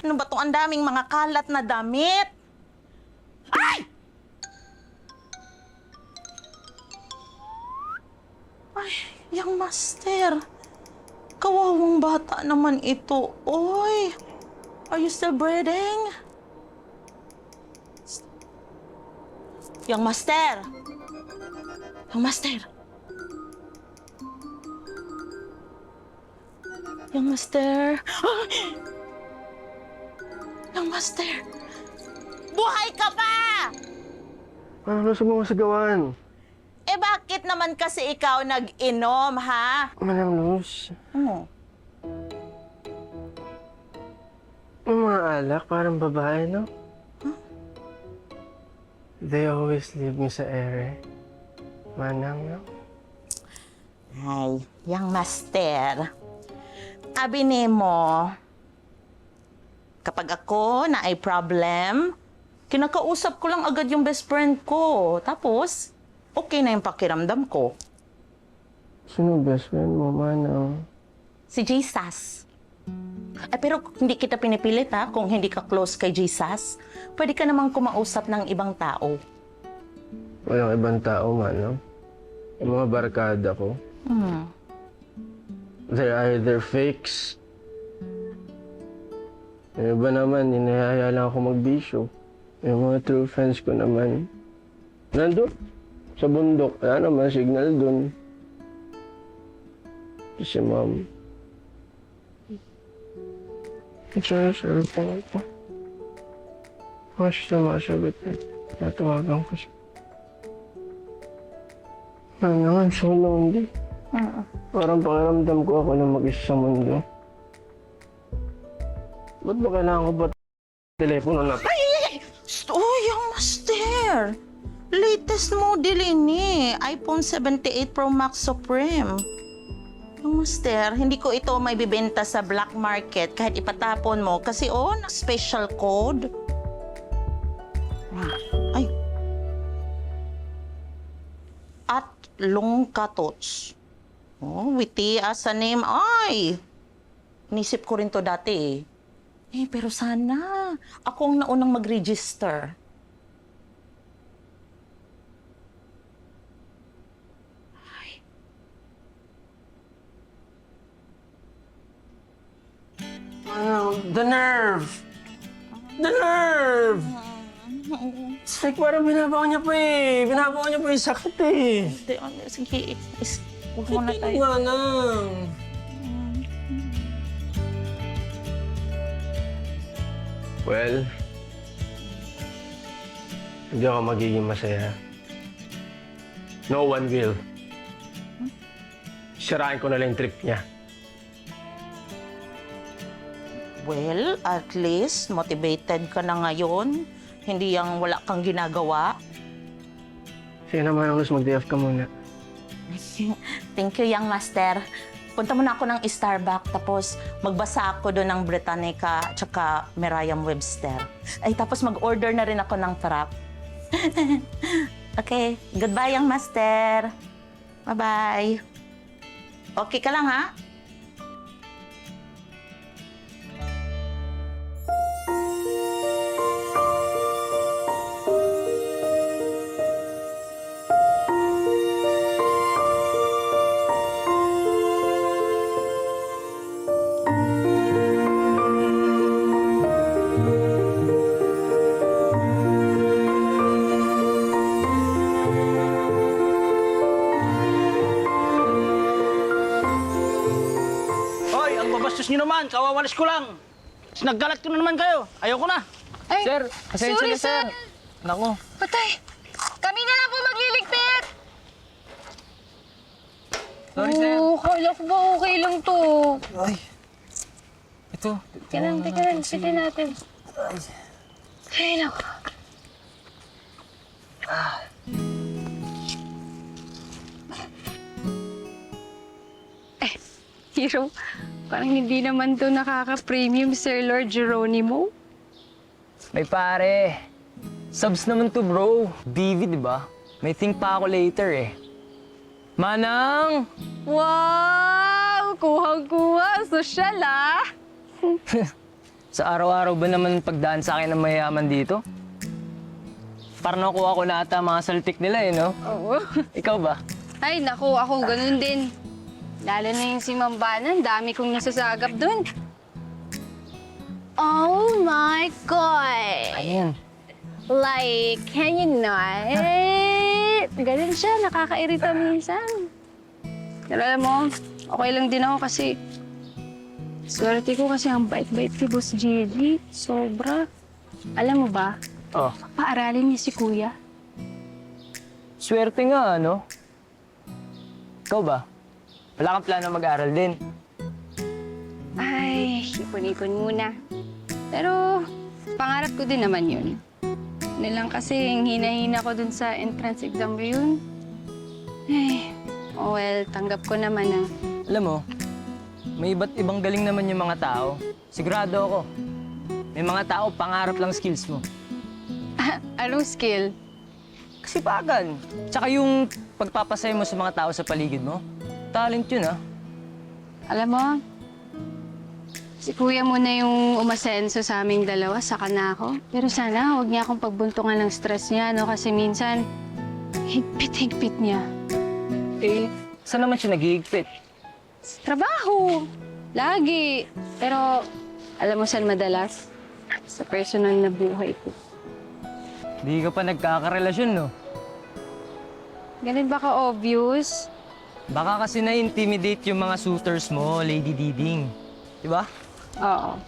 Ano ba to? Ang daming mga kalat na damit. Ay! Ay, yang master. Kawawang bata naman ito. Oy, are you still breathing? Yang master. Yang master. Yang master. Yang master. Buhay ka pa! Ano sa mga sagawan? Eh bakit naman kasi ikaw nag-inom, ha? Manang Luz, Oh. may mga alak, parang babae, no? They always leave me sa ere. Manang, no? Ay, yang master. Sabi ni mo, kapag ako na ay problem, kinakausap ko lang agad yung best friend ko. Tapos, okay na yung pakiramdam ko. Sino best friend mo, Manang? Si Jesus. Ay, pero hindi kita pinipilit, ha? Kung hindi ka close kay Jesus, pwede ka namang kumausap ng ibang tao. Walang ibang tao, Manang. Yung mga barkada ko. They're either fakes. Yung iba naman, hinahaya lang ako magbisyo. Yung mga true friends ko naman, nandun, sa bundok. Kaya naman, signal dun. Si Mom. Sa cellphone ko. Mas sumasagot na. Natawagan ko siya. Ano nga, so lonely. Parang pakiramdam ko ako na mag-isa sa mundo. Ba't ba kailangan ko ba telepono na? Ay! Oh, yung master! Latest model ini, iPhone 78 Pro Max Supreme. Yung master, hindi ko ito may bibenta sa black market kahit ipatapon mo kasi special code. Ay. At Longkatots. Oh, witty as a name. Ay! Nisip ko rin to dati eh. Pero sana, ako ang naunang mag-register. The nerve! The nerve! It's like parang binabaw niya pa eh. Binabaw niya pa yung sakit eh. Sige, huwag muna tayo. Manang. Well, hindi ako magiging masaya. No one will. Sirain ko na lang yung trip niya. Well, at least motivated ka na ngayon. Hindi yung wala kang ginagawa. Sige naman, Luz, mag-day off ka muna. Thank you, young master. Punta muna ako ng Starbucks, tapos magbasa ako doon ng Britannica tsaka Merriam-Webster. Ay, tapos mag-order na rin ako ng frap. Okay, goodbye, young master. Bye-bye. Okay ka lang, ha? Bastos nyo naman, kawawalis ko lang. Sinaggalat ko na naman kayo. Ayoko na. Ay, Sir, pasensya sorry, na, sir. Nako. Patay! Kami na lang po magliligpit! Sorry, sir. Kala ko ba okay lang to? Ay. Ito. Teka lang, sitin natin. Ay, naku. Hero, parang hindi naman to nakaka-premium, Sir Lord Geronimo. May pare. Subs naman to, bro. DV, di ba? May think pa ako later eh. Manang! Wow! Kuhang-kuha. Sosyal, ah! Sa araw-araw ba naman pagdaan sa akin ng mayayaman dito? Parang nakuha ko na ata mga saltik nila eh, no? Oo. Ikaw ba? Ay, naku, ako ganun din. Lalo na yung si Mambanan, dami kong nasasagap dun. Oh my God! Ayan. Like, can you not? Ganun siya, nakakairita minsan. Pero alam mo, okay lang din ako kasi swerte ko kasi ang bait-bait ni Boss Gigi. Sobra. Alam mo ba, Oh, paaralin niya si Kuya. swerte nga, ano? Ikaw ba? Wala kang plano mag-aral din. Ay, ipon-ipon muna. Pero pangarap ko din naman yun. Ano lang kasi, yung hina-hina ko dun sa entrance exam mo yun. Ay, oh well, tanggap ko naman ah. Alam mo, may iba't ibang galing naman yung mga tao. Sigurado ako. May mga tao, pangarap lang skills mo. Anong skill? Kasipagan. Tsaka yung pagpapasaya mo sa mga tao sa paligid mo. Talent yun, ah. Alam mo, si Kuya muna yung umasenso sa aming dalawa, saka na ako. Pero sana, huwag niya akong pagbuntungan ng stress niya, no? Kasi minsan, higpit-higpit niya. Eh, saan naman siya naghihigpit? Sa trabaho! Lagi! Pero, alam mo saan madalas? Sa personal na buhay ko. Di ka pa nagkakarelasyon, no? Ganun ba ka-obvious? Baka kasi na-intimidate yung mga suitors mo, Lady Diding. Diba? Oo.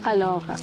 Kaloka.